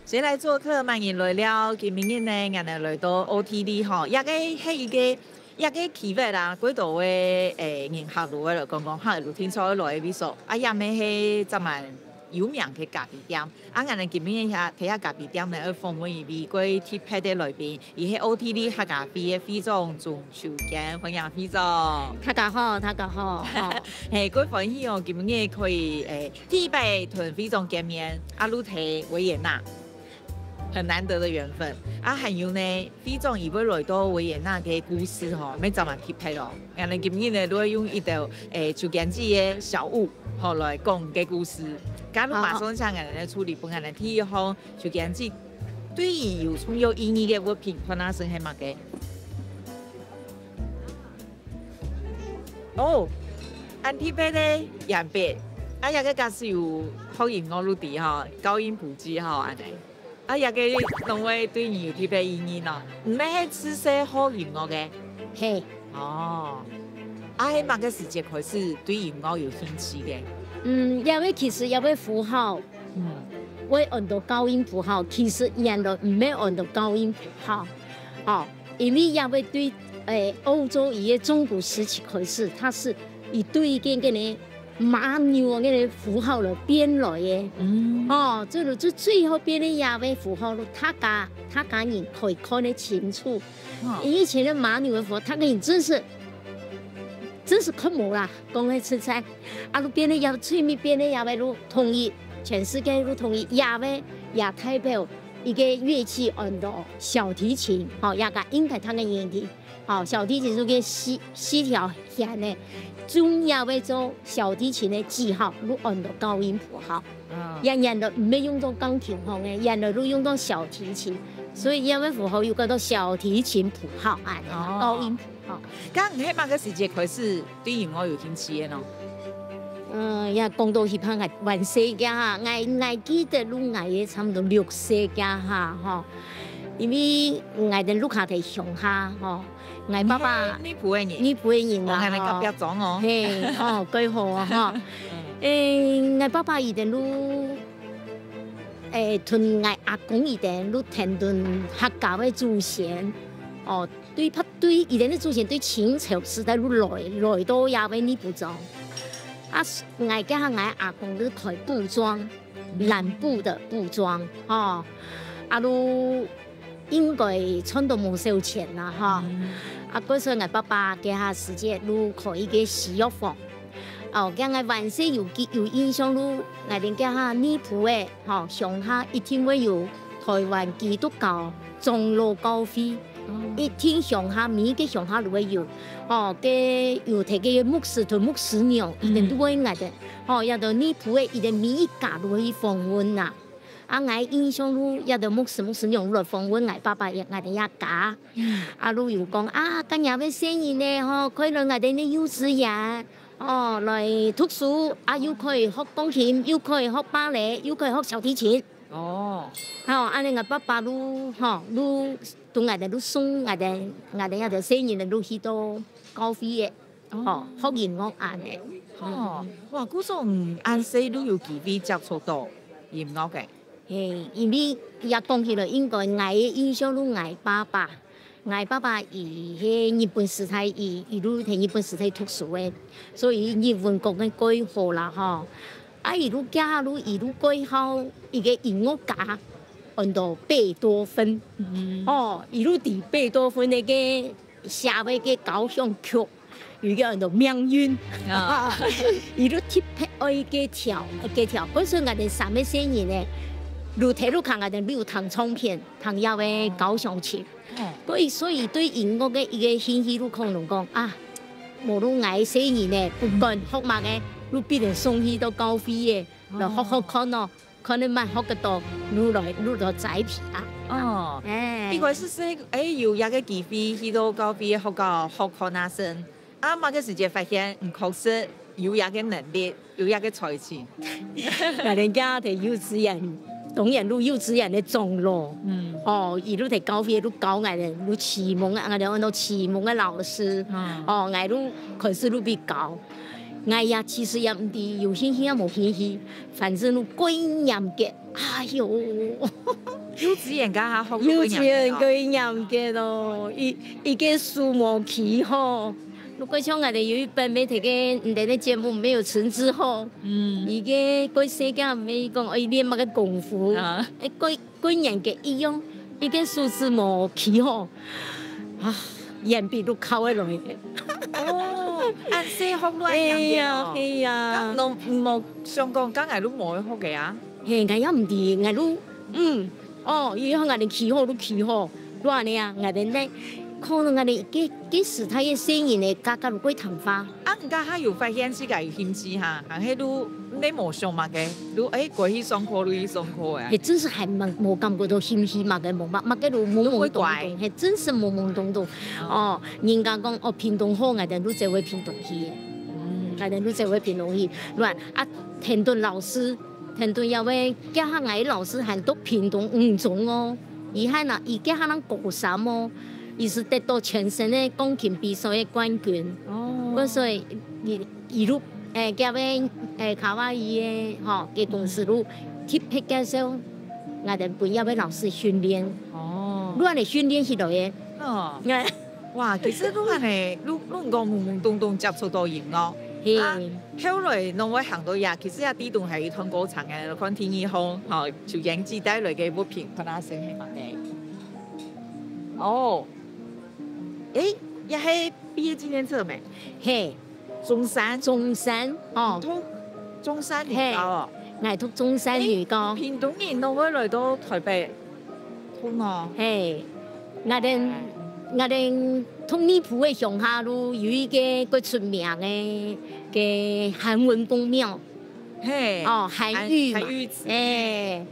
先来做客，万人来了。今明日呢，我哋来到 OTD 吼，一个係一個企業啦，幾多位人客路嘅講講下，路聽錯來嘅所，啊，也咪係真係有名嘅咖啡店。啊，我哋今日睇下咖啡店呢，去訪問一位貴特別嘅來賓，而係 OTD 客咖啡嘅會長鍾秀娟，歡迎會長。大家好，大家好。係，幾歡喜哦！今日可以第一擺同會長見面，啊，路睇維也納。很難得的緣分啊！還有呢，會長以為來到維也納嘅故事吼，咪就蠻貼切咯。人哋今日呢都會用一道就簡子嘅小物，吼來講嘅故事。假如馬上請人哋處理，幫人哋睇好就簡子，對於有充有意義嘅物品，可能是係乜嘅？哦，安貼片咧樣別，啊有個假是有好音樂錄啲吼，高音譜機吼安尼。啊，也個兩位對你有特別意義咯。唔係吃些好音樂嘅，嘿，哦，啊，喺乜嘅時節開始對音樂有興趣嘅？因為其實有位符號，會按到高音符號，其實原來唔係按到高音符號，哦，因為有位對歐洲以及中古時期開始，它是以對一個呢。馬牛嗰啲符號嚟編來嘅，哦，就最後編啲亞威符號咯，他家人可以看得清楚。以前的馬牛嘅符號，他家人真是看冇啦，講起出差，啊，都編啲亞最尾編啲亞威都統一，全世界都統一亞威也代表一個樂器按到小提琴，哦，也個應該他嘅演繹，哦，小提琴就個細條弦咧。中亞為做小提琴的記號，都按到高音譜號。人都唔係用到鋼琴號嘅，人都用到小提琴，所以亞為符號有個到小提琴譜號啊，高音譜號。咁喺乜嘅時節開始對音樂有興趣嘅咯？也講到去拍個玩世界哈，我記得都我嘅差唔多6歲家哈，嗬，因為我哋錄下係鄉下，嗬。我爸爸，你陪人，我係你特別裝哦。嘿，哦，幾好啊，哈。我爸爸一定都，同我阿公一定都聽頓客家嘅祖先，哦，對，一定啲祖先對清朝時代都來到也為呢部裝。啊，我家我阿公都開布莊，南部的布莊，哦，啊都。應該穿到冇少錢啦，哈！啊，嗰時我爸爸嘅下時節都開一個洗浴房，哦，咁我晚上有印象咯，我哋家下呢鋪嘅，嗬，上下一天會有台灣基督教長老教會，一天上下每個上下都會有，哦，嘅有睇嘅牧師同牧師娘一定都會嚟嘅，哦，有到呢鋪嘅一定每一家都會訪問啦。啊！我印象路有到牧師娘來訪問我爸爸，我哋一家。啊，路又講啊，今日嘅生意呢，嗬，可以來我哋啲幼稚園，哦，來讀書，啊，又可以學鋼琴，又可以學芭蕾，又可以學小提琴。哦，好，安尼我爸爸都，嗬，都同我哋都送我哋有條生意都去到高飛嘅，哦，學音樂安尼。哦，哇！嗰種安細都有機會接觸到音樂嘅。因為也講起來，應該我嘅印象都我爸爸伊喺日本時代，伊都喺日本時代讀書嘅，所以日文講得幾好啦，嗬。啊，伊都加入伊都幾好一個音樂家，按到貝多芬，哦，伊都啲貝多芬那個寫嘅個交響曲，有個按到命運，伊都特別愛個跳，嗰時我哋三個生日咧。路睇路看我哋都有彈唱片，彈有嘅交響曲，所以對音樂嘅一個興趣都可能講啊，無論我生日呢，不管學乜嘅，都必定送去到高飛嘅，嚟學看咯。可能咪學得到，愈來栽培啊。哦，應該是說有一個機會去到高邊學校學考那生，啊，某個時間發現唔確實有一個能力，有一個才氣。人家哋幼稚園，當然入幼稚園嘅種咯。哦，伊入喺高邊入教我哋，入啟蒙啊，我哋按照啟蒙嘅老師。哦，我入開始入邊教。我呀，其實也唔知有興趣也冇興趣，反正都鬼嚴格。哎呦，幼稚園家學幼稚園鬼嚴格咯，伊個書冇起好。如果像我哋有一本媒體嘅你哋嘅節目沒有成之後，伊個世界咪講伊練乜嘅功夫，鬼嚴格一樣，伊個數字冇起好，啊，眼皮都扣喺落去。哦，按細學亂樣嘅，係啊，侬冇上講講係都冇學嘅啊？係，我也唔知，我都以後我哋起好都起好，亂嘅啊，我哋咧。可能我哋幾時睇嘅聲音嚟，格格如鬼頭花。啊，人家還有發現自己有興趣哈，但係都你冇上嘛嘅，都過去上課，去上課嘅。係真是係冇感覺到興趣嘛嘅，冇嘅都懵懵懂懂，係真是懵懵懂懂。哦，人家講哦屏東好，我哋都只會屏東去，我哋都只會屏東去。亂啊，天頓老師，天頓有位家下我老師係讀屏東五中哦，伊家下人高三哦。伊是得到全省的鋼琴比賽的冠軍。哦，所以伊入叫位卡哇伊的嘅公司入貼皮介紹，我哋不要俾老師訓練。哦，亂嚟訓練起來嘅。哦，哇，其實都係你講懵懵懂懂接觸到音樂。係。後來侬會行到呀，其實也啲都係通過場嘅，看天氣好，就影子帶來嘅物品，看下先係乜嘢。哦。也係畢業紀念冊沒？嘿，中山哦，中山女高哦，我讀中山女高。屏東人都會來到台北，通哦。嘿，我哋通尼埔嘅鄉下路有一個最出名嘅韓文公廟。嘿，哦，韓愈嘛，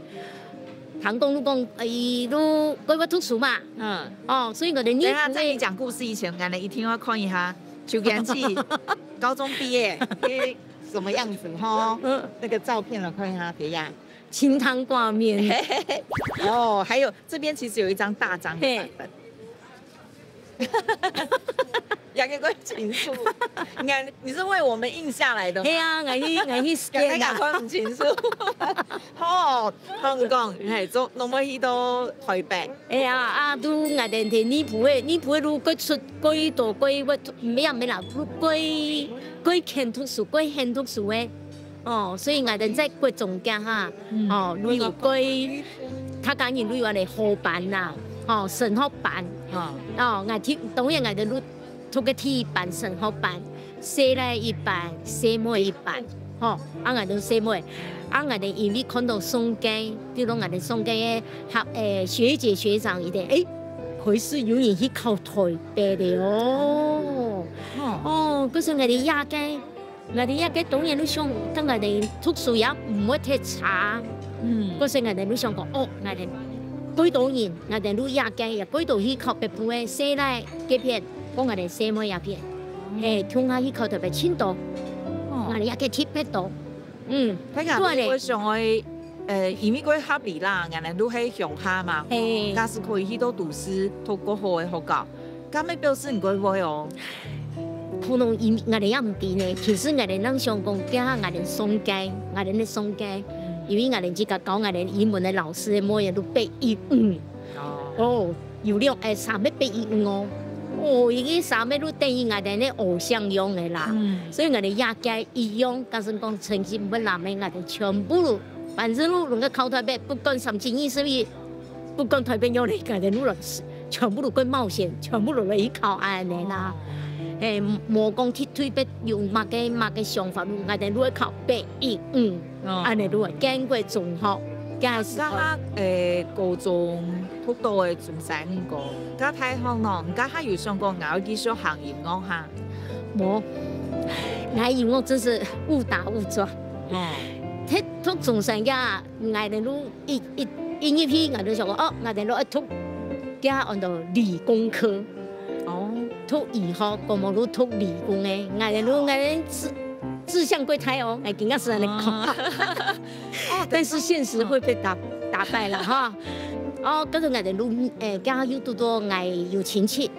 唐公路講，伊都佢讀書嘛，所以我哋呢。等下在你講故事以前，我哋一定要看一下邱元氣高中畢業什麼樣子哈？那個照片我看一下，睇下，清湯掛麵。哦，還有這邊其實有一張大張嘅版本。兩個情書，你是為我們印下來的嗎？係啊，我去 scan 啊。看唔清楚。好，香港係做，我們去到台北。係啊，都我哋睇尼埔嘅路，佢出幾多幾乜咩啦？幾間圖書嘅。哦，所以我哋在嗰中間哈，旅遊幾，他講完旅遊嚟學班啦，神學班，我聽當然我哋錄。讀個T班、神學班、西來一班、西妹一班，我哋西妹，我哋因為看到上街，比如我哋上街嘅學姐學長一啲，佢是有人去考台北的哦。嗰時我哋亞街當然都想，等我哋讀書也唔會太差。嗰時我哋都想講，我哋幾多人，我哋都亞街又幾多去考北部嘅西來嗰邊。幫我哋寫乜嘢片？聽下依個特別清楚，我哋一個貼喺度。睇下我上去因為佢合理啦，人哋都喺鄉下嘛，假使可以去到讀書，讀個好嘅學校，咁咪表示唔該會哦。可能我哋也唔知呢，其實我哋諗想講，家下我哋上街，因為我哋自己教我哋英文嘅老師，每日都815。有3咩815哦。已經3咩都等於我哋啲偶像用嘅啦，所以我哋亞街一樣，假使講成績唔會難嘅，我哋全部都，反正都能夠考台北，不管甚至20不管台北有嚟，我哋都全部都去冒險，全部都去考安嘅啦。冇講去台北用乜嘅想法，我哋都去考815，安尼都係經過中學。家下高中讀到嘅中山個，家太行咯，家下有上過咬幾首行業樂哈？冇，我音樂真是誤打誤撞。读中山呀，我哋都一入去，我就想讲哦，我哋都一读加按照理工科。哦，读医学，个冇都读理工诶，我哋都志向归胎哦，哎，更加是人讲。但是现实会被打败了哈。哦，嗰陣我哋都加要多多我有親戚，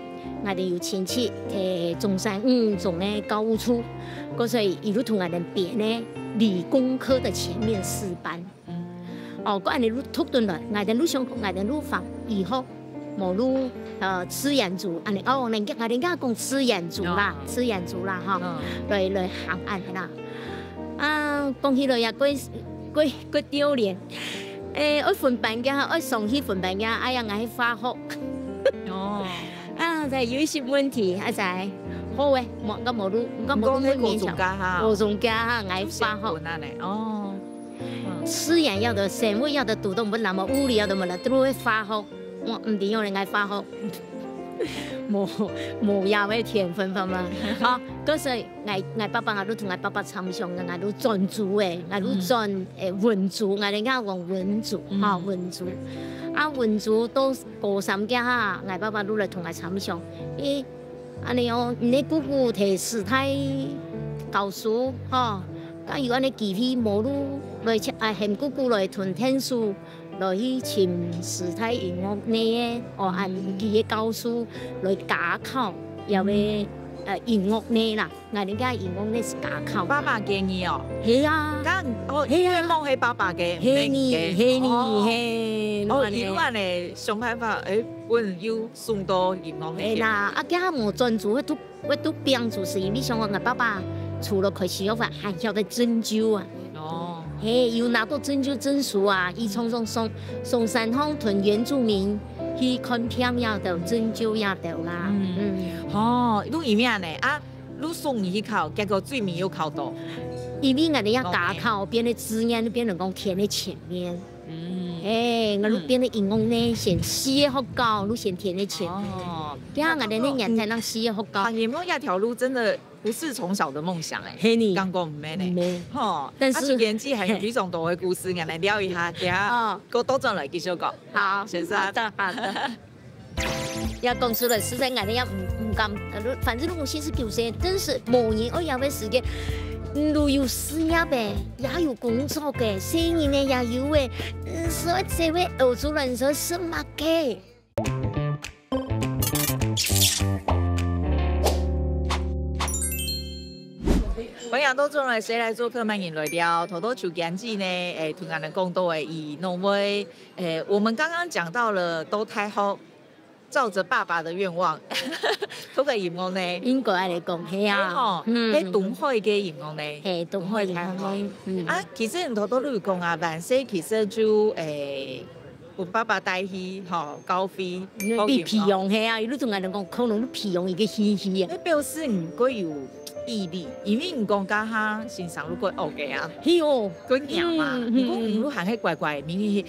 我哋有親戚喺中山種咧教務處，嗰所以一路同我哋編咧理工科的前面4班。哦，嗰人哋都讀到來，我哋都想我哋都放醫學。某路吃眼族，安尼哦，人家講吃眼族啦，吃眼族啦，哈，來行安啦。啊，講起來也鬼丟臉。我分班嘅，我上去分班嘅，哎呀，我去化學。哦。啊，就有一些問題，啊就係好誒，我冇路，我冇去勉強。我中間我去化學。哦。吃眼要的，生物要的讀都唔那麼，物理要的冇啦，都會化學。我唔點用人愛化學，冇有嘅天分法嘛。啊，嗰時我爸爸我都同我爸爸參詳嘅，我都專注嘅，我都專文組，我哋講文組嚇文組。啊文組到高三嘅嚇，我爸爸都嚟同我參詳。安尼哦，你姑姑提時態教書嚇，假如安尼記起冇路來嫌姑姑來囤天書。來去尋時態音樂呢，按佢嘅教書來加考，又嘅音樂呢啦，我哋家音樂呢是加考。爸爸建議哦，係啊，係啊，望係爸爸嘅，係你，哦，因為咧想辦法，本要送到音樂嘅。係啦，啊家冇專注，我都變做是，你想我爸爸除了開始學法，還曉得針灸啊。哦。有拿到針灸證書啊！伊從松山鄉屯原住民去看片也到針灸也到啦。哦，你因咩呢？啊，你送伊去考，結果最尾又考到。因為我哋要加考，變得字眼變得講填喺前面。我哋變得英文呢，先寫好高，你先填喺前面。哦，這樣我哋呢人才能寫好高。音樂那條路真的。不是從小的夢想剛講唔咩呢？但是年紀很有種多嘅故事，我來聊一下，等下過多陣來繼續講。好，先生。好的。要講出來，實在我哋也唔敢，反正我先是表示，真是無年我有嘅時間，都有事業嘅，也有工作嘅，生意呢也有嘅，所以這位歐洲人說什麼嘅？朋友都做了，誰來做客？歡迎來聊。頭頭就講起呢，同人講到以農為，我們剛剛講到了都太好，照着爸爸的願望，嗰個願望呢？應該嚟講係啊，東海嘅願望呢？係東海嘅願望。啊，其實人頭都都講啊，萬歲其實就我爸爸帶去高飛，比皮用係啊，你同人講可能皮用一個稀稀啊。你表示唔該有。毅力，因為唔講家下先生如果學嘅啊，係哦，佢硬嘛，如果行喺怪怪，明明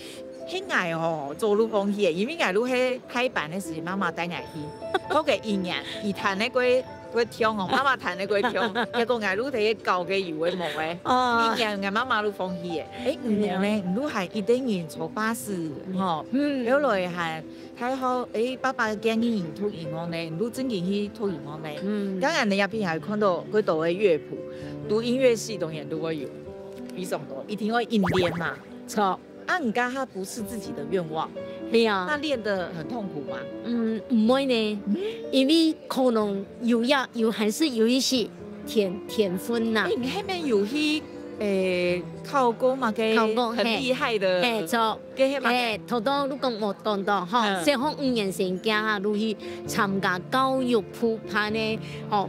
係愛哦，做路風氣嘅，因為愛路喺開班嘅時，媽媽帶愛去，嗰個一年，伊彈咧個跳哦，媽媽彈咧個跳，一個愛路睇教嘅有嘅冇嘅，一年愛媽媽路風氣嘅，唔樣咧，唔路係一定要坐巴士，有來係。太好，爸爸建議你讀音樂呢，你真嘅去讀音樂呢。當然你入邊係看到佢讀嘅樂譜，讀音樂系當然都會有，比什麼多，一定會硬練嘛。錯，啊，你家下不是自己的願望，係啊，那練得很痛苦嗎？唔會呢，因為可能有還是有一些天分呐。你係咪有去？考過嘛嘅，很厲害的，錯，頭多都講到，小學5年生家都去參加教育普查呢，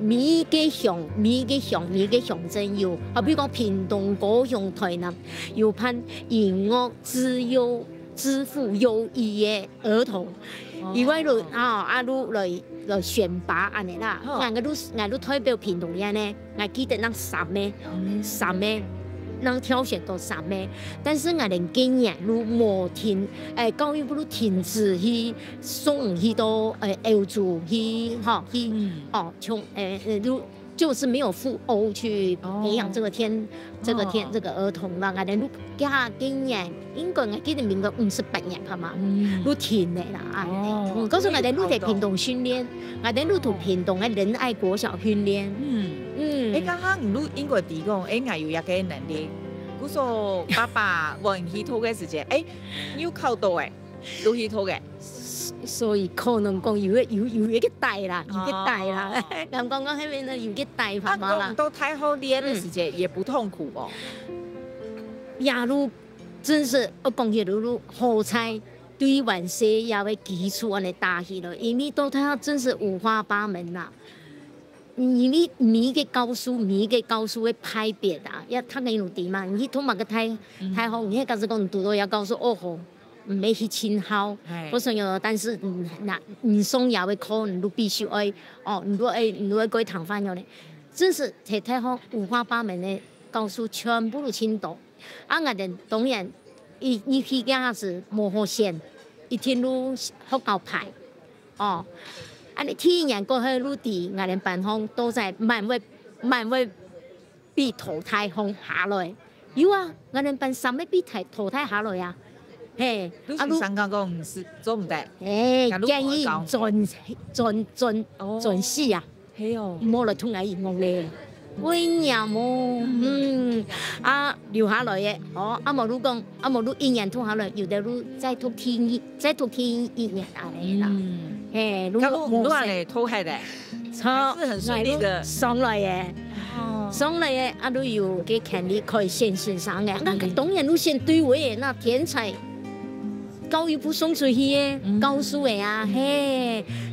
每個鄉鎮有，比如講屏東、高雄、台南有判音樂支付優異嘅兒童，以為嚟來選拔安尼啦，我都代表屏東人呢，我記得那3名。能挑選到3名，但是我哋今年都冇教育部都停止去送去到歐洲去，從就是没有付欧去培养这个儿童啦。我哋都加經驗，應該我記得民國58年係嘛，都停嘅啦。嗰時我哋都喺屏東訓練，我哋都同屏東嘅仁愛國小訓練。剛剛你應該提講，我有一個能力，嗰時爸爸揾去拖嘅時間，有考到嘅，都去拖嘅。所以可能講有一個大啦，有一個大啦。咁講喺邊度有一個大法嘛啦。到太后練嘅時間也不痛苦哦。亞路真是我講起路好彩，對完些也會基礎安尼打起了，因為到太后真是五花八門啦。因為每一個高數嘅派別啊，一睇緊有啲嘛，你同埋個太后，你喺嗰時講讀到也告訴哦吼。沒去親校，我想有，但是你送也會考，你都必須愛你都愛過堂飯咗咧。真是太好五花八門嘅教書全部都聽到。我哋當然一期間是冇好選，一天都學校排。你天然過去路地，我哋班方都在慢慢被淘汰下來。有啊，我哋班3個被淘汰下來啊。嘿，你是上講講唔是做唔得，建議轉死啊，係哦，冇來通下英語咧，喂呀冇，留下來嘅，冇你講，冇你一年通下來，有的你再讀天一年下嚟啦，你話你偷係的，錯，是很順利的，上來嘅。上來嘅，都有嘅權利可以線上嘅，當然你先對位嘅那天才。教育部送出去嘅，教書嘅啊，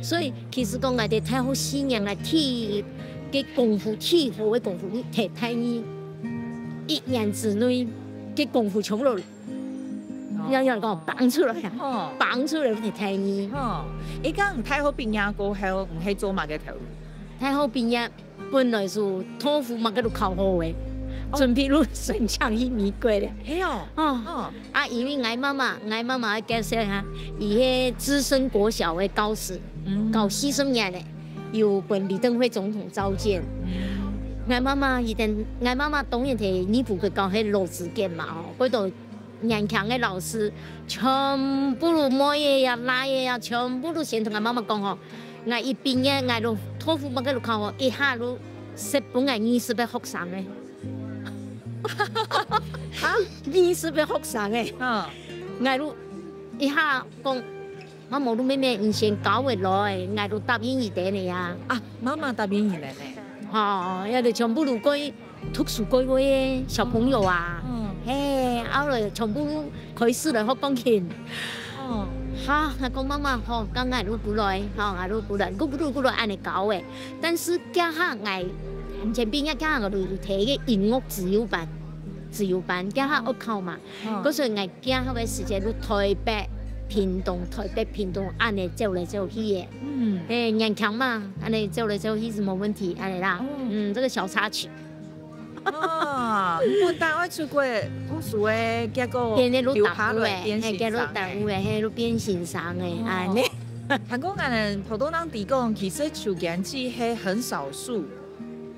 所以其實講我哋太好信任嘅體嘅功夫嘅功夫，你太易1年之內嘅功夫全部都，有人講綁出來啊，綁出來你太易。你講太好畢業過後唔係做乜嘅頭路？太好畢業本來是托福乜嘅都考好嘅。準備路順暢去美國咧，係因為我媽媽介紹下，伊個資深國小嘅教師，教40年咧，有本李登輝總統召見。我媽媽當然係尼泊嘅教喺羅子堅嘛，嗰度年輕嘅老師全部都摸嘢呀、拉嘢呀，全部都先同我媽媽講我一畢業我都托福乜嘅都考一下都10本20個學生咧。20個學生嘅，我都一下講，我冇到咩唔先搞回來，我都答應伊哋嚟啊！媽媽答應伊嚟咧，有啲全部都歸讀書歸位嘅小朋友啊，後來全部開始嚟學鋼琴，我講媽媽，咁我都不來，我都不來按你搞嘅，但是家下我。前邊一間我哋睇嘅音樂自由班，家下屋考嘛。嗰時我家下嘅時間都台北、屏東，按你走嚟走去嘅。年輕嘛，按你走嚟走去是冇問題，按你啦。這個小插曲。我帶我出國讀書嘅，結果留下來變欣賞，變欣賞嘅，按你。韓國人好多人提講，其實抽煙機係很少數。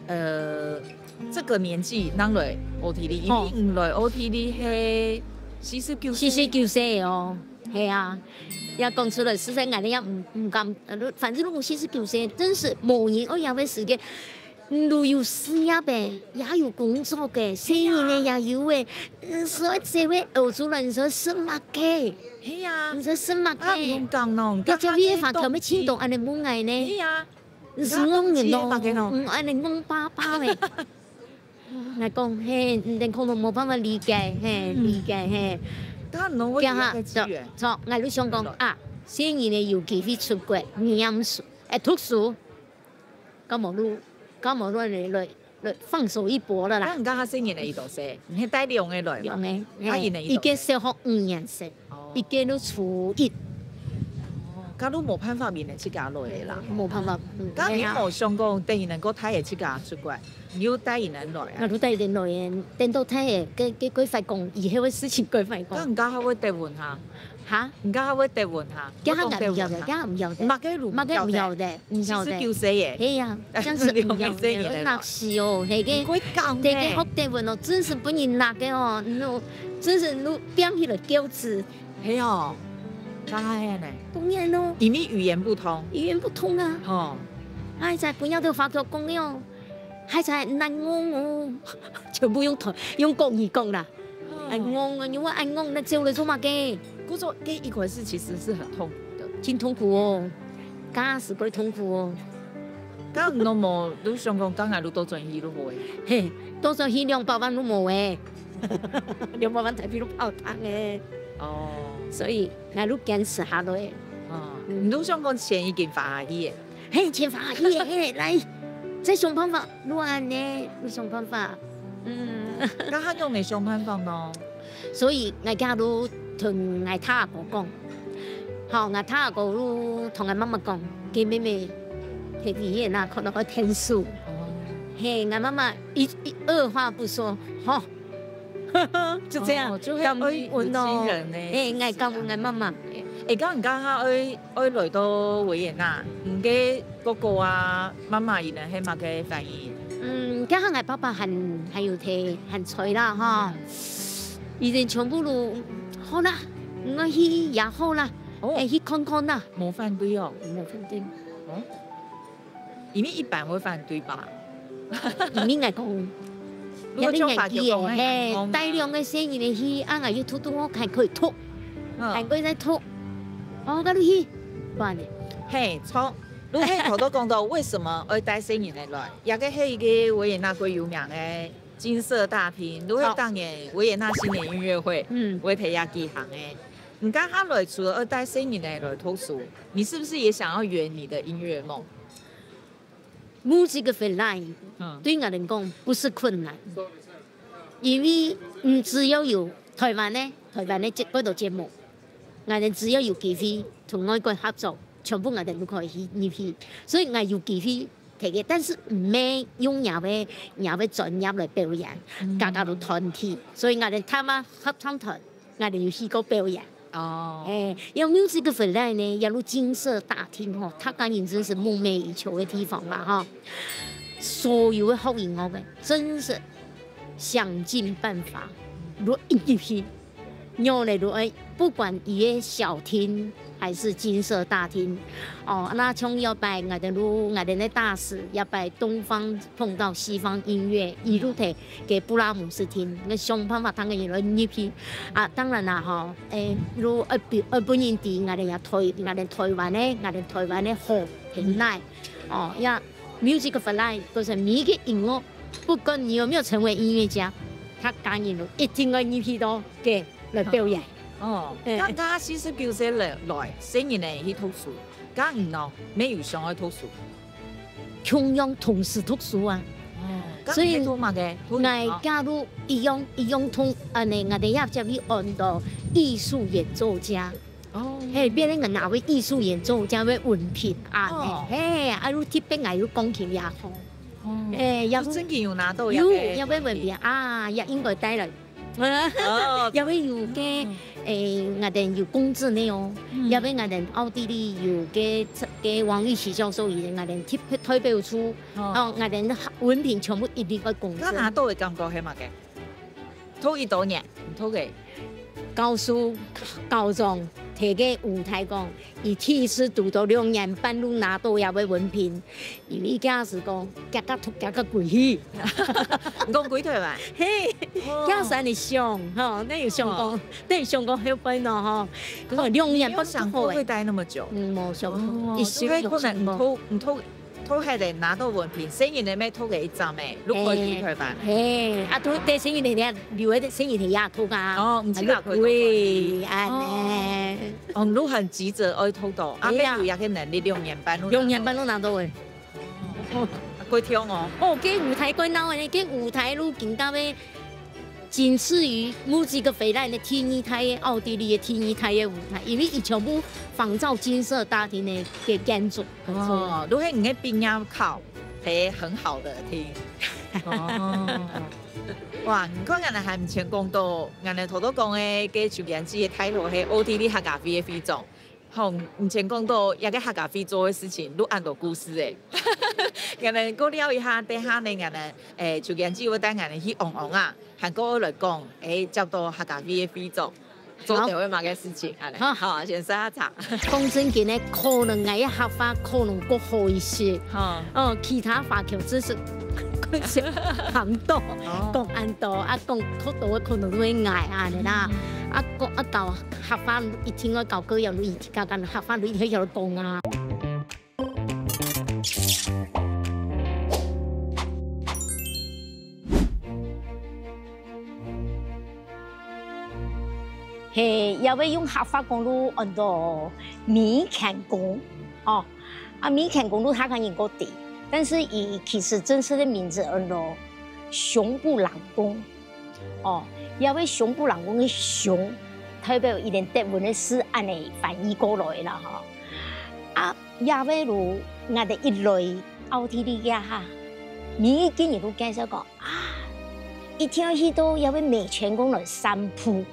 這個年紀人來 OTD， 因為唔來 OTD 係49歲哦，係啊，也講出來實在我哋也唔敢，反正如果49歲，真是冇人我有嘅時間，都有事業嘅，也有工作嘅，生意嘅也有嘅，所以社會學出來你說什麼嘅？係啊，你說什麼嘅？唔講咯，大家呢發頭咩簽到，我哋冇嗌呢？係啊。是我人咯，安尼我爸爸嘅，我講你可能冇辦法理解，理解咁錯，我都想講現在呢有機會出國念書，讀書，咁冇來放手一搏啦啦。咁家下現在呢度寫，唔係帶兩個來嘛？已經小學5年生，已經都初1。咁都冇辦法面嚟出家來嘅啦，冇辦法。咁你冇想講第二能夠睇嘅出家出國，你要帶人來啊？我都帶人來嘅，等到睇嘅，佢快講以後嘅事情佢快講。咁唔家下會調換下，哈，唔家會德文哈，家下唔要的，家下唔要的，馬嘅路馬嘅唔要的，唔要的。是叫死嘢。係呀，真是唔要的。那是哦，係嘅。會講嘅。嘅學德文哦，真是本人拿嘅哦，喏，真是喏變起了調子。係哦，當然呢。當然咯。因為語言不通。語言不通啊。哦。係在本有都發覺講嘅哦，係在難講哦，全部用國語講啦。難講啊，因為難講，那做嚟做乜嘅？工作這一回事其實是很痛苦的，真痛苦哦，假是鬼痛苦哦。假如都冇，你想講假如多賺錢都冇誒。嘿，多賺錢200萬都冇誒，200萬台幣都泡湯誒。哦，所以我都堅持下來。哦，你都想講錢已經發下去誒？嘿，錢發下去誒，來，再想辦法，亂呢，你想辦法。咁佢用嚟想辦法咯。所以我家都同我他阿哥講，好，我他阿哥都同我媽媽講，佢妹妹係語言啊，可能會聽書。嘿，我媽媽二話不說，好，就這樣，感恩咯。誒，我感恩我媽媽。而家愛來到維也納，唔嘅哥哥啊、媽媽而家係乜嘅反應？家下我爸爸很有睇，很吹啦，哈。以前全部都好啦，我去也好啦，去看看啦。冇反對哦，冇反對。哦，因為一般會反對吧？因為我講，有啲年紀嘅，大量嘅生意嚟去，我要吐我看佢吐，看佢在吐，我嗰度去，辦嘅。嘿，錯。你喺頭都講到，為什麼要帶新人來？也個係一個維也納最有名嘅金色大廳，你喺當年維也納新年音樂會，會睇下幾行嘅。你剛他來除了要帶新人來讀書，你是不是也想要圓你的音樂夢？Music回來，對我嚟講不是困難，因為只要有台灣呢嗰度節目，我哋只要有機會同外國合作。全部我哋都可以去入去，所以我有機會睇嘅，但是唔咩用人嘅專業嚟表演，家家都團體，所以我哋他媽合唱團，我哋要去個表演。哦，有 music 回來呢，有金色大廳嗬，它當然真是夢寐以求嘅地方啦，哈！所有嘅學音樂嘅，真是想盡辦法攞入去，讓嚟攞，不管伊嘅小廳。還是金色大廳，哦，那從要拜我哋的大使，要拜東方碰到西方音樂，一路睇給布拉姆斯聽，我想辦法等佢嚟入去。啊，當然啦，嗬，如本人哋我哋也台灣的好平台，哦，呀 music for life，就是每個音樂，不管你有沒有成為音樂家，他當然一定要入去到嘅來表演。哦，家其實叫些來新人嚟去讀書，家唔咯，沒有上去讀書，同樣同時讀書啊。哦，所以我加入一樣同我哋要叫你按到藝術演奏家。哦，嘿，別人個哪位藝術演奏家嘅文憑啊？嘿，啊，你特別愛要鋼琴也好。哦，有真嘅有拿到有咩文憑啊？也應該帶來。有位有嘅我哋有公資呢哦，有位我哋奧地利有嘅王玉琪教授，我哋推表出，哦，我哋文憑全部一定要公資。拿到嘅感覺係乜嘅？拖幾多年？唔拖嘅。教書教狀提嘅舞台講，以第一次讀到2年半都拿到有位文憑，因為家是講夾個鬼氣，講鬼腿嘛？嘿，家是你想，哈，那有想講，那想講好笨咯，哈，嗰2年半想過會待那麼久，冇想過，可能唔拖係嚟拿到文憑，新人哋咩拖嘅一陣咩？碌過鬼腿吧？嘿，啊拖啲新人哋留喺新人哋也拖㗎。哦，唔知啦佢。會啊，哦，你很急着愛拖到，啊，咩有也嘅能力2年半都拿到嘅。哦，鬼跳我。哦，嘅舞台鬼鬧嘅，嘅舞台都見到咩？僅次於music回來的天一台嘅奧地利嘅天一台嘅舞台，因為伊全部仿照金色大廳嘅建築。哦，如果你喺邊要考，係很好的廳。哦，哇！唔看人哋係唔成功到，人哋頭都講嘅，嘅就人知嘅態度係 OTD 客家飛嘅飛種，好唔成功到一個客家飛做嘅事情，都按到故事嘅。人哋講了一下，等下呢人哋就人知會帶人哋去昂昂啊，韓國來講，接到客家飛嘅飛種，做到會乜嘅事情，好，先生一查。講真嘅呢，可能嗌一客話可能更好一些。其他華僑只是。很多講很多，講好多可能都會嗌啊你啦，講到客話一聽我教嗰樣，你一聽講客話你一聽有講啊。係要會用客話講路很多米田公哦，米田公路他講應該地。但是以其實正式的名字叫做熊布朗公，因為熊布朗公的熊，代表一點德文的是按嚟翻譯過來啦因為如我哋一類奧地利嘅你今日都介紹講一聽去到因為美泉公來散步，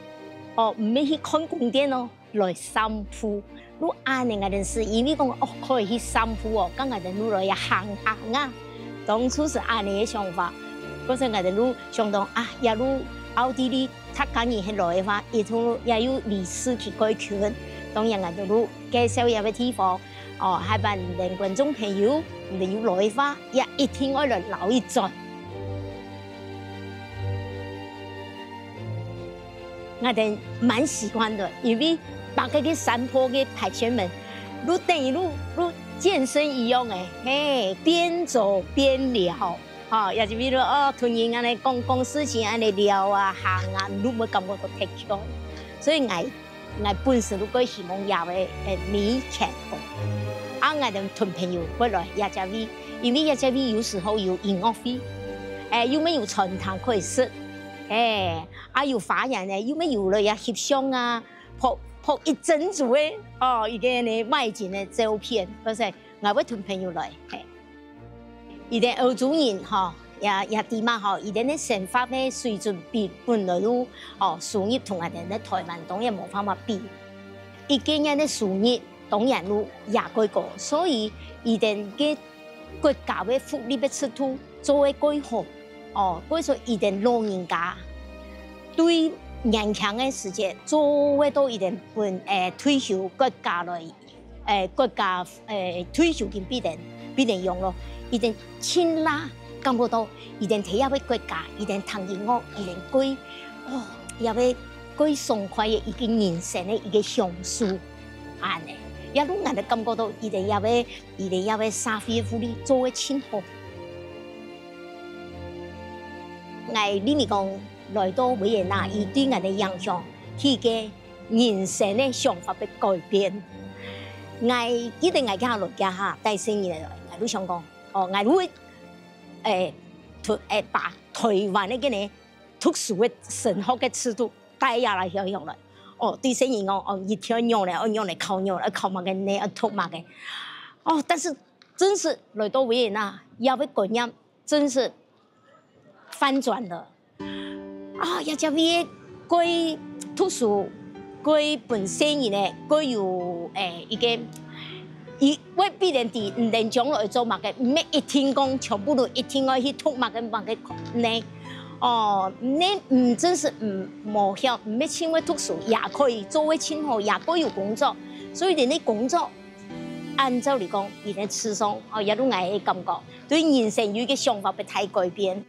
唔係去看宮殿來散步。路安尼個陣時，因為講可以去散步咁我哋路來也行啊。當初是安尼個想法，嗰陣我哋路想到一路奧地利，他講嘢係來嘅話，一路也有歷史去改圈。當然我哋路介紹一個地方，係俾人觀眾朋友你要來嘅話，也一定要來留一轉。我哋蠻喜歡的，因為把嗰個山坡嘅排選們，如等於如健身一樣嘅，邊走邊聊，也就比如同人安尼講事情安尼聊啊行啊，你會感覺到特別。所以我本身都幾希望有嘅米田公，我哋同朋友過來亞家威，因為亞家威有時候有音樂會，有沒有傳堂可以食，有華人咧，有沒有了也翕相啊？拍一整組嘅一個呢賣景嘅照片，嗰時我會同朋友來，而啲歐洲人也點啊而啲呢生活嘅水準比本來都收入同我哋咧台灣當然冇辦法比，而家人嘅收入當然都也改過，所以而啲嘅國家嘅福利嘅制度做得改好，嗰時而啲老人家對年輕嘅時節做得到一定本退休國家來國家退休金必定用咯，一定錢啦感覺到一定睇下個國家一定談音樂一定歸也會歸爽快嘅一個人生嘅一個享受安尼，也都人哋感覺到一定也會社會福利做得真好，你咪講。來到維也納，伊對我哋影響，佢嘅人生嘅想法被改變。我記得我家落家帶生意嚟，我都想講，我會把台灣嘅呢特殊嘅生活嘅制度帶入嚟香港嚟。對生意講，一條肉嚟，用嚟烤肉，烤乜嘅呢，ထုတ်乜嘅。但是真是來到維也納，要被觀念真是翻轉了。亞家威佢特殊，佢本身呢，佢有一個，我必然地唔能將來做乜嘅，唔係一天講全部都一天要去讀乜嘅呢？你唔真是唔冇曉，唔係稱為特殊，也可以做為稱號，也可以有工作，所以你工作按照嚟講，而家吃上也都捱嘅感覺，對人生有一個想法被太改變。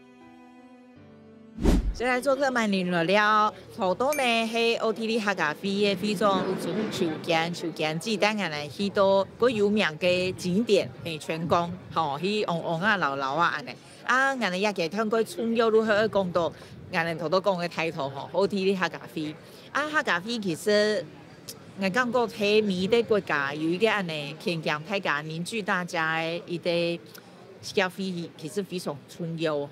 現在做客蠻連落了，好多呢係奧地利客家飛嘅飛種球間只帶人嚟去到個有名嘅景點美泉宮，去昂昂啊流流啊安尼，人哋也嘅聽過春遊都去講到，人哋好多講嘅態度奧地利客家飛，客家飛其實我感覺喺每個國家有一個安尼傾向大家凝聚大家嘅一個消費，其實非常春遊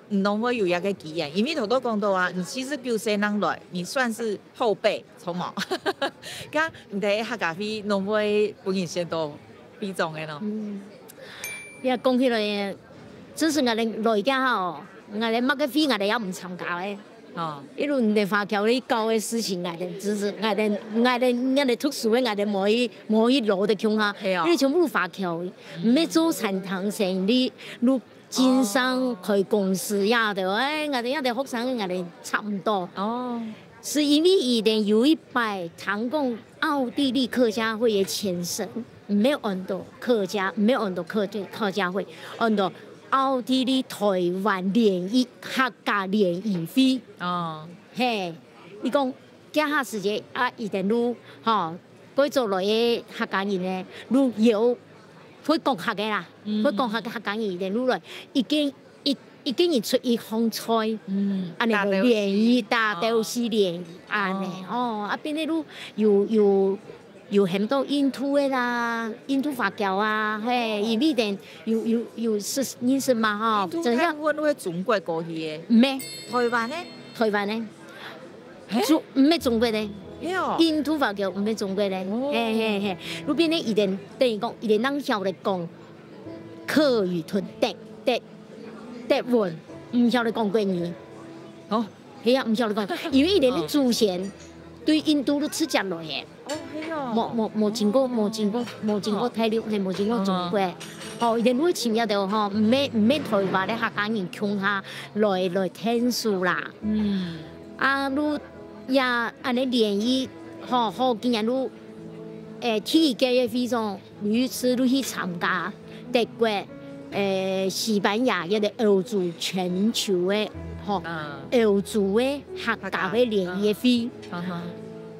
唔能會有一個經驗，因為好多講到你其實叫誰人來，你算是後輩，錯冇？咁你睇客家飛，能會本人先到飛種嘅咯。你講起來，只是我哋來家吼，我哋乜嘅飛我哋也唔參加嘅。哦，一路你華僑你搞嘅事情，我哋只是我哋特殊嘅，我哋冇一路的窮下，因為全部都華僑，唔係做餐廳生意，你經商開公司呀的，我哋學生我哋差唔多。哦，是因為以前有一擺談講奧地利客家會嘅前身，沒有按到客家，沒有按到客家會，按到。奧地利台灣聯誼客家聯誼會，哦，嘿，伊講家下時節啊，一定路吼，改做來嘅客家人咧，路有會講客嘅啦，會講客家人一定路來，已經出一項菜，安尼聯誼大都是聯誼安尼，哦，啊邊啲路有很多印度的啦，印度華僑啊，嘿，伊邊定有是認識嘛吼？就像我哋中國過去嘅，唔係台灣咧，唔係中國咧，印度華僑唔係中國咧，嘿，嗰邊咧一定等於講，一定人曉得講客語同德文，唔曉得講國語，哦，係啊，唔曉得講，因為一定啲祖先對印度都吃食來嘅。冇經過大陸，係冇經過中國。哦，人會前日就嗬，唔係台灣咧客家人窮下來聽書啦。啊，你也安尼聯誼，好見人都體育嘅非常，每次都去參加德國、西班牙一個歐洲全球嘅歐洲嘅客家嘅聯誼會。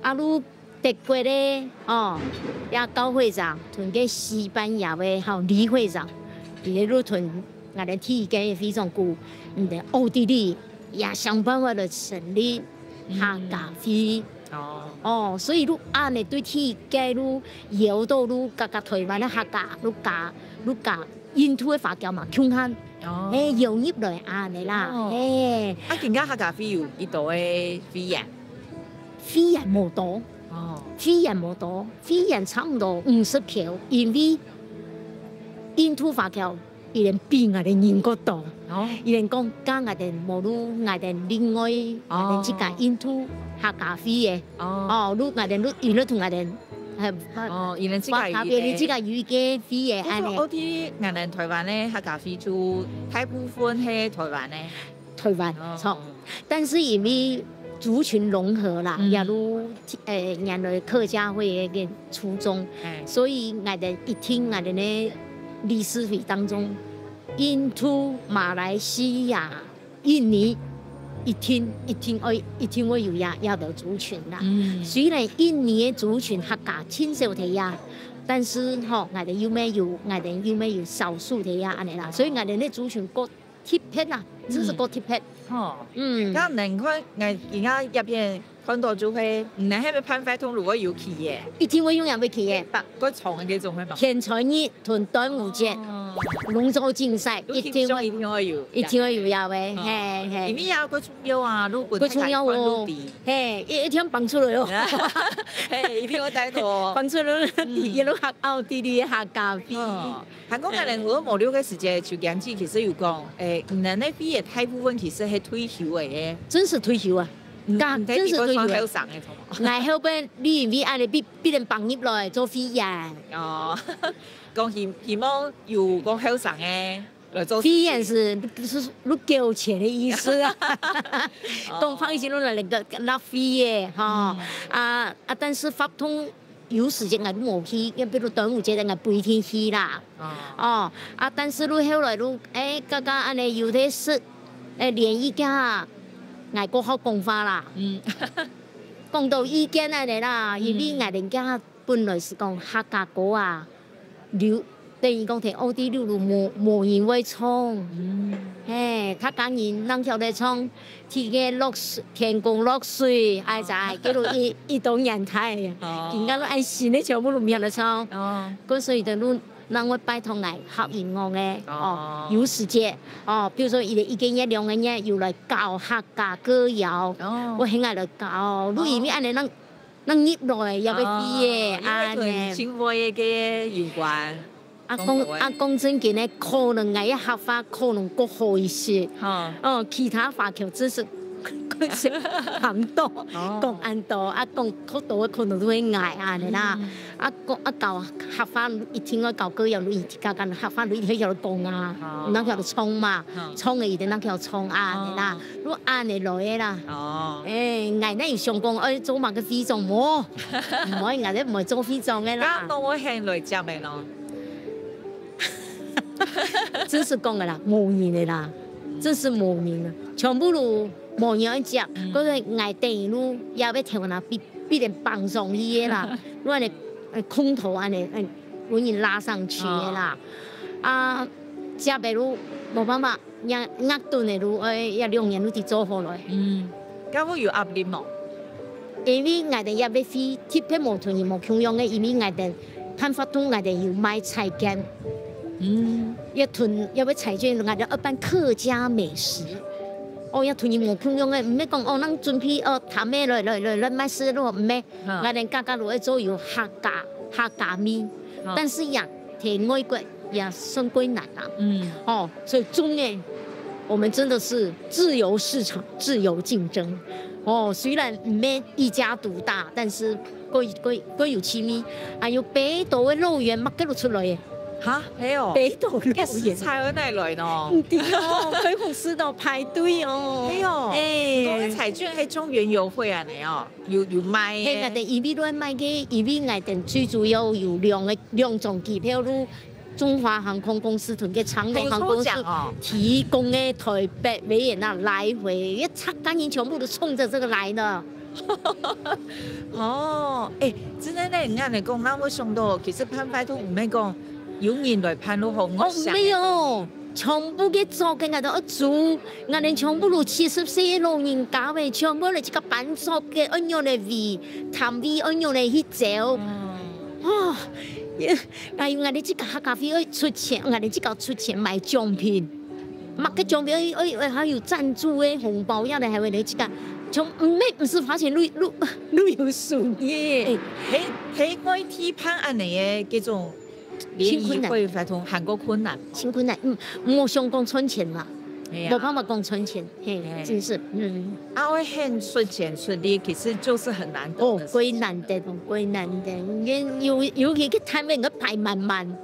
啊，你德國咧，也高會長同個西班牙嘅李會長，伊都同我哋體育界非常高，唔哋奧地利也想辦法嚟成立客家會。哦，所以你安尼對體育界你搖到你台灣嘅客家，你加印度嘅華僑嘛，窮慳，融入來安尼啦，啊，而家客家會有幾多嘅會員？會員冇多。會員冇多，會員差唔多50票，因為印度華僑伊哋比我哋人個多，伊哋講加我哋冇如我哋另外我哋自家印度客家會嘅，如我哋伊哋同我哋係伊哋自家語嘅，自家語嘅會嘅，安尼。我哋我哋台灣咧客家會就大部分係台灣咧，台灣錯，但是因為族群融合啦，也如原來客家會嘅初衷，所以我哋一聽我哋嘅歷史會當中，印度、馬來西亞、印尼，一聽我有也到族群啦。雖然印尼嘅族群客家親少啲呀，但是我哋有咩有少數啲呀安尼啦，所以我哋嘅族群個貼撇啦，只是個貼撇。咁能看我而家入邊看到就係唔能係咪潘發通如果有企業，一定會用人會企業，個廠嘅種係嘛？天才日同端午節，農作競賽一定會有有嘅，係。因為有個重要啊，如果個重要喎，係一天放出來咯，係一天我睇到放出來，一路學奧地利客家會。韓國人我無聊嘅時節就講起，其實有講唔能咧畢業大部分其實係退休嘅，真是退休啊！真是退休嘅。我後邊你因為安尼必人放入來做會員。哦，講希望有個後生嘅來做。會員是你交錢嘅意思啊！講放心，你來個納會嘅嚇但是發通。有時間我都冇去，比如端午節我不一定去啦。但是你後來你家家安尼有啲事聯誼家，我個好講法啦。講到意見安尼啦，因為我哋家本來是講客家歌啊，等於講聽奧地利路無人會唱。客家人曉得唱，天公落水，哎在叫做一動人台，人家都愛新的全部都唔曉得唱。咁所以就人會拜託嚟學音樂嘅，有時間，比如說一個月2個月又來教客家歌謠，我喺嚟教，你因為安尼人入來又要畢業，安尼。情懷嘅有關。講真嘅呢，可能我一客話可能更好一些。其他華僑真是很多，講很多，講好多可能都會捱啊你啦。教客話一天我教佢又一家間客話一天又講啊，那叫衝嘛，衝嘅一定那叫衝啊你啦，如果按你來嘅啦。捱呢要上講做埋個飛狀冇，唔可以捱得唔係做飛狀嘅啦。咁我向來接嘅咯。真是講嘅啦，無言嘅啦，真是無言啊！全部都無人接，嗰個捱地路也要調那必定綁上去嘅啦，攞嚟空頭安尼，揾人拉上去嘅啦。接嘅路冇辦法，壓頓嘅路要2年都跌咗好耐。咁會有壓力冇？因為捱定要飛，鐵皮冇同人冇共用嘅，因為捱定辦法通捱定要買菜券。要採取我哋一般客家美食，要同人冇共用嘅，唔係講咱準備談咩來買食咯，唔係，我哋家家落去做有客家麵，但是也挺外國也算歸難啦。所以中嘅我們真的是自由市場、自由競爭。雖然唔係一家獨大，但是各有其味。還有北島嘅肉圓，乜嘅都出來嘅。嚇，係哦，北島肉圓菜喺哪來呢？唔知哦，佢紅絲度排隊哦。係哦，嗰啲彩券係中原優惠啊，你哦，有賣嘅。係我哋依邊都賣嘅，依邊我哋最主要有兩種機票路。中華航空公司同嘅長榮航空公司提供嘅台北維也納來回，一拆單人全部都衝着這個來的。真係咧，人哋講，咱會想到其實潘派都唔係講有人來潘路好，沒有，全部嘅做嘅我哋一做，我哋全部都74老人家嘅，全部嚟一個辦作嘅，按樣嚟味，談味按樣嚟去走。但係我哋即個客家會出錢，我哋即個出錢買獎品，買個獎品還有贊助嘅紅包，要嚟係為你即個，從唔是花錢旅遊順嘅。喺外地攀安尼嘅嗰種聯誼會發通韓國困難，真困難，冇想講存錢啦。冇辦法講存錢，真是，我很存錢出力，其實就是很難得。貴難得，貴難得，尤其去攤位，我排滿滿。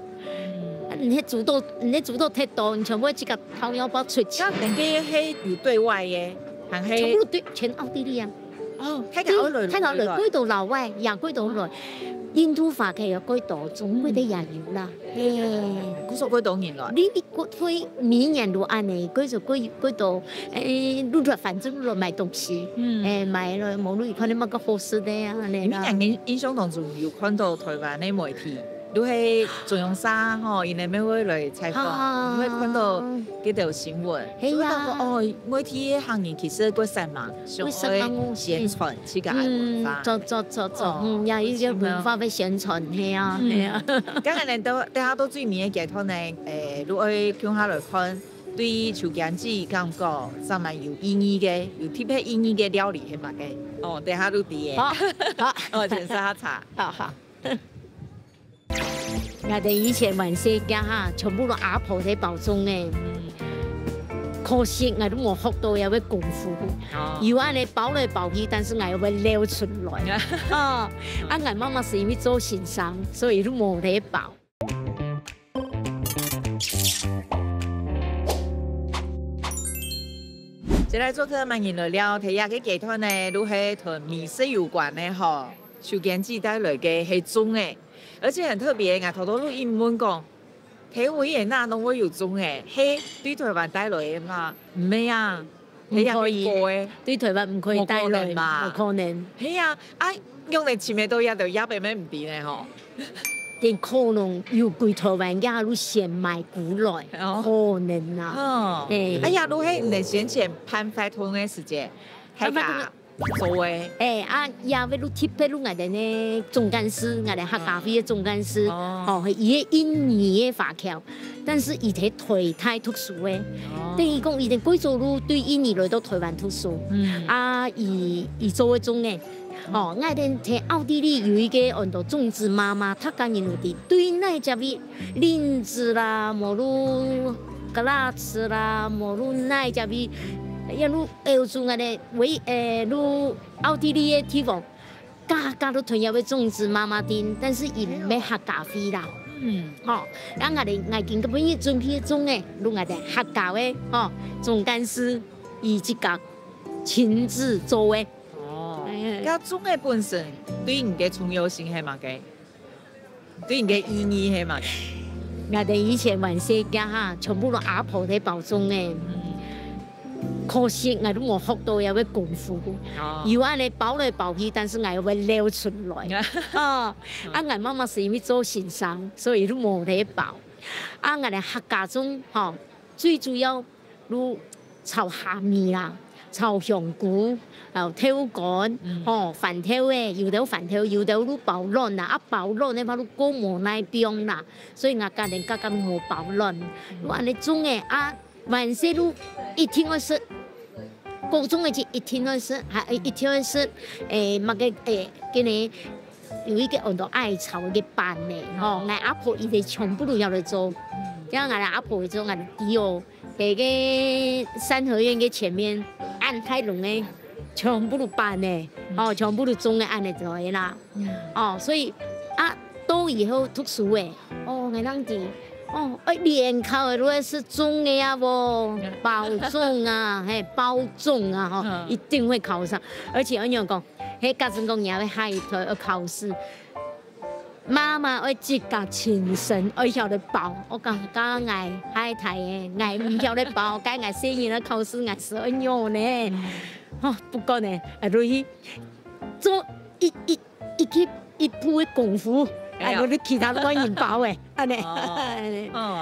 你主動太多，你全部這個掏腰包出錢。人家係有對外嘅，還係全部對全奧地利啊。睇到來，歸到老外，也歸到來。印度法嘅又歸到，總歸啲也有啦。古數歸到年來，你歸明年都安尼，歸到路來，反正路來買東西，買了網絡看你乜個好食的啊，你啦。明年印象當中有看到台灣的媒體，都係中央沙因為咩會來採訪，會看到幾條新聞。係啊，媒體行業其實過散嘛，想去宣傳自家嘅文化。做，也依啲文化俾宣傳，係啊。咁人哋大家都最面嘅劇團呢，如果去向下來看，對秋姜子感覺真係有意義嘅，有特別意義嘅料理係嘛嘅。大家都知嘅。好，全是下茶。好。我哋以前玩世家嚇，全部都阿婆喺包裝嘅，可惜我都冇學到有啲功夫。要安尼包來包去，但是我又會撩出來。我媽媽是因為做先生，所以都冇得包。接來做客萬人來了，睇下個劇團呢，都係同美食有關嘅嗬，秋姜子帶來嘅係粽嘅。而且很特別，我頭都英文講，喺維也納都會有粽嘅，係對台灣帶來嘅嘛？唔係啊，唔可以嘅，對台灣唔可以帶來嘛？冇可能。係啊，用嚟前面都一度一俾咩唔掂咧嗬？但可能要歸台灣嘅路先買過來，可能啊。哎呀，都係你先前潘發通嘅時間，係㗎。做嘅，也為路貼俾路我哋呢總幹事，我哋客家會嘅總幹事，係伊個印尼嘅華僑，但是伊喺台太讀書嘅，等於講伊哋貴州路對印尼來到台灣讀書，伊做嘅種嘅，哦，我哋喺奧地利有一個很多種子媽媽，她講因為啲對那隻味林子啦，無如格拉茨啦，無如那隻味，一路歐洲我哋如奧地利嘅地方，家都同樣嘅種子媽媽店，但是伊唔係客家味啦。哦，然後我見個本嘢準備種嘅，如我哋客家嘅，哦，總幹事伊自家親自做嘅。咁種嘅本身對你嘅重要性係乜嘅？對你嘅意義係乜嘅？我哋以前萬世家哈，全部都阿婆喺包種嘅。可惜我都冇學到有個功夫，有安尼包來包去，但是我又會撩出來。我媽媽是因為做先生，所以都冇得包。我哋客家種最主要如炒蝦米啦。炒香菇，然後挑乾，飯挑嘅，有啲飯挑，有啲都包卵啦，包卵咧，把都過無耐冰啦，所以我家人家冇包卵。我安尼種嘅萬事都一天去食，各種嘅就一天去食，係一天去食，乜嘅今年有一個很多愛炒嘅飯咧，我阿婆伊哋全部都要嚟做，因為我阿婆做我哋啲哦，喺個三合院嘅前面。按太濃嘅，全部都辦嘅，全部都種嘅按嚟做嘅啦，所以到以後讀書嘅，我當時，連考嘅都係種嘅呀喎，包種啊，包種啊，一定會考上，而且我樣講，喺家陣講也會下一台要考試，媽媽會自家親身會曉得包，我講講嗌海台嘅，嗌唔曉得包，該嗌寫完了考試嗌是會樣呢。不過呢，如去做一步嘅功夫，我哋其他都可以包嘅，安尼。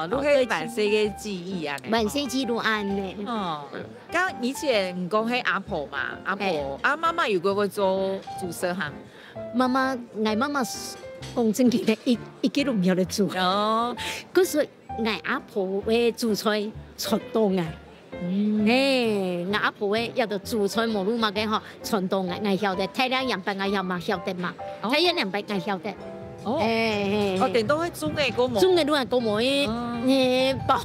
都係萬世嘅記憶啊。萬世記錄安呢。咁以前唔講係阿婆嘛，阿婆媽媽如果會做主食嚇，媽媽。講真嘅，一個都唔曉得做。嗰時我阿婆會煮菜傳統啊，我阿婆會要到煮菜無論乜嘅嗬，傳統我曉得，睇兩樣白我曉嘛曉得嘛，睇一兩白我曉得。我哋都係種嘅嗰模，種嘅都係嗰模嘅包。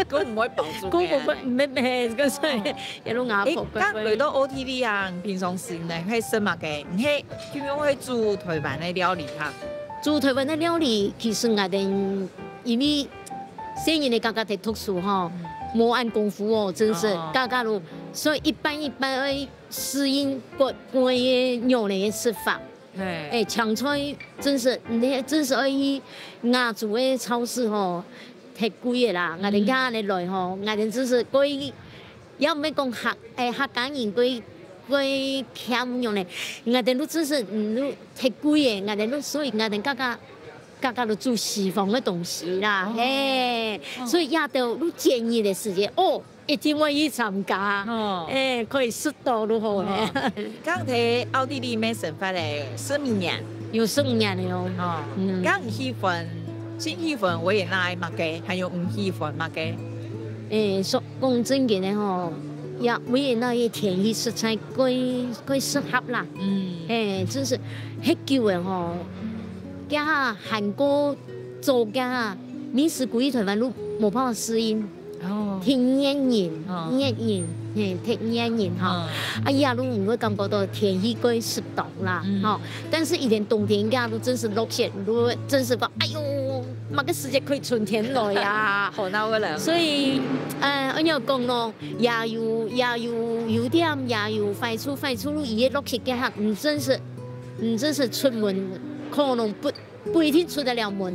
嗰唔可以包種嘅。嗰唔咩嗰所以一路阿婆。咁嚟到奧地利啊，平常時咧係食乜嘅？唔係點樣去煮台灣嘅料理嚇？煮台灣嘅料理其實我哋因為細人哋家家哋讀書嗬，冇按功夫哦，真是家家都，所以一般會適應各嘅料理嘅食法。搶菜真是可以亞洲嘅超市嗬。太貴嘅啦，我哋家嚟來吼，我哋只是貴，要唔係講客家人貴欠用咧，我哋都只是都太貴嘅，我哋都所以我哋家都做西方嘅東西啦，所以也都都建議嘅時間，一定可以參加，可以識到都好咧。剛睇奧地利咩生活咧，15年，有15年了喲。剛喜歡。新喜歡維也納乜嘅，還有唔喜歡乜嘅。講真嘅咧吼，也維也納嘅天氣實在貴適合啦。真是迄久嘅吼，加韓國做加美食古語台灣都冇辦法適應。天熱，太熱哈！呀，都唔會感覺到天氣貴濕凍啦，但是一年冬天呀，都真是落雪，都真是講，哎呦，乜個時節可以春天來呀？好嬲㗎啦！所以我要講咯，也有點，也有快出，伊個落雪嘅嚇，唔真是出門可能不一定出得了門。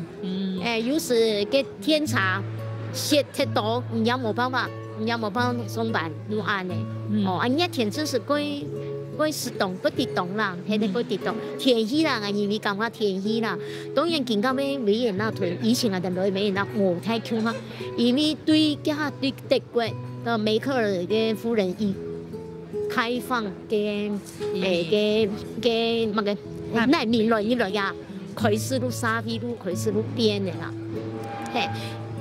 有時嘅天差。雪太多，你也冇辦法上班，就安尼。熱天真是貴濕凍，不跌凍啦，係得貴跌凍。天氣啦，我認為講話天氣啦，當然見到咩維也納團，以前我哋來維也納冇太強啦，因為對德國嘅梅克爾嘅夫人以開放嘅乜嘅難民來呀，佢是都沙皮都佢是都變嘅啦，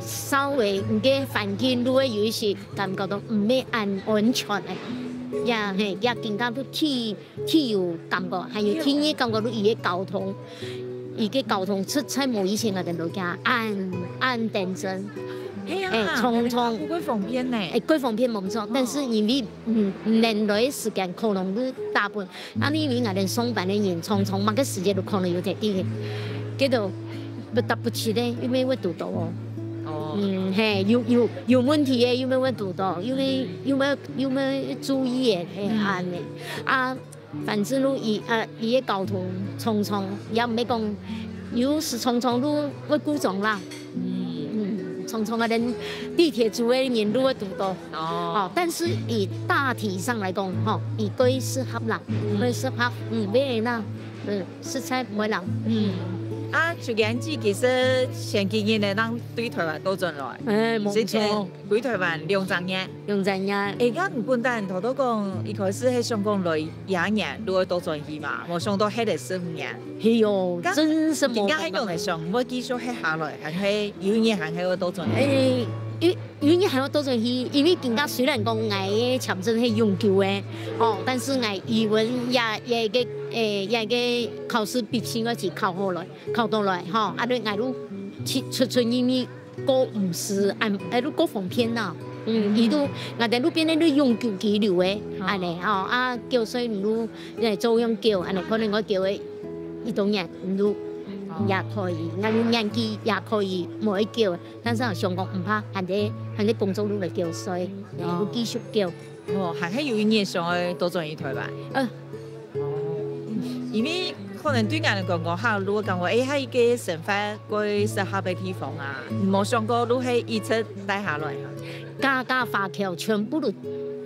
稍微唔嘅環境都會有一些感覺到唔咩安全嘅，也更加都氣有感覺，還有天嘅感覺都伊嘅交通，伊嘅交通出差冇以前我哋老家按電針，匆匆，不會方便呢？幾方便冇錯，但是因為人來時間可能都大半，因為我哋上班嘅人匆匆，乜嘅時間都可能有啲嘅，嗰度不得不去咧，因為會堵到哦。有問題嘅，有冇會堵到？有冇注意嘅？安尼反正路伊嘅交通匆匆，也唔係講有時匆匆都會故障啦。匆匆連地鐵住嘅人都會堵到。但是以大體上來講，伊最適合啦，最適合咩啦？實在冇人。就眼子其實前幾年咧，咱對台灣都進來，之前對台灣2年。而家唔半單頭都講，一開始喺香港來2年，都會多轉去嘛，冇想到喺嚟15年。係喲，真是冇。而家喺用嚟上，唔會繼續喺下來，係喺有年係喺度多轉。有年係我多轉去，因為更加雖然講我簽證係永久嘅，但是我語文也個考試必須我是考到來，你我都出因為過50，都過方便啦，伊都我哋路邊咧都永久居留嘅，安尼叫所以唔都做樣叫，安尼可能我叫嘅一種人唔都。也可以，我年紀也可以冇得叫，但是香港唔怕，人哋工作都嚟叫，所以要繼續叫。係喺有一年上去多轉去台灣。因為可能對人嚟講下，如果講話喺一個生活最適合嘅地方啊，冇想過都係一直待下來。家華僑全部都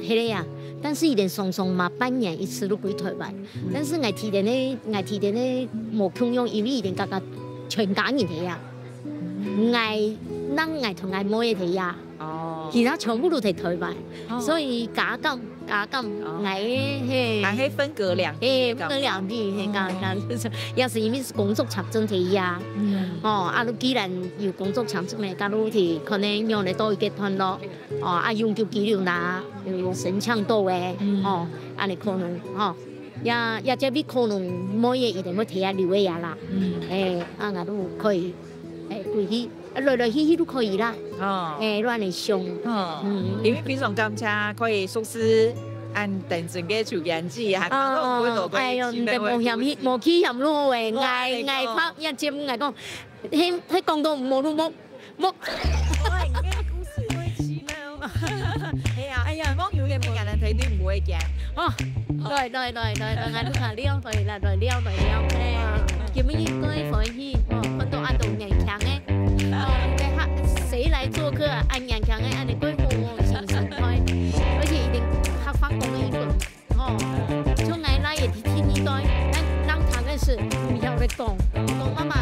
係啊。但是伊連常常嘛半年一次都回台灣，但是我提前咧冇共用，因為伊連家全家人嚟啊，我同我妹嚟啊，其他全部都喺台灣，所以家咁，我係分隔兩地，分隔兩地係家，也是因為是工作簽證嚟啊，都既然有工作簽證咧，家都係可能用嚟多一個團咯，永久居留啦。身強多嘅，安尼可能，也即係可能每嘢一定要睇下留嘅嘢啦，我都可以，回去來去都可以啦，亂嚟上，因為非常感謝可以熟悉按定陣嘅條件子，哎呦，唔得冇險冇危險咯誒，嗌拍一節嗌講，喺講到冇都冇。哎呀，網友嘅每個人睇都唔會驚。來，我都係撩咧，叫乜嘢都可以，看到按到人強嘅，誰來做客按人強嘅，按你規模成開，而且一定合法講嘅一個，從我來也聽一代，咱談嘅是唔要嚟講媽媽。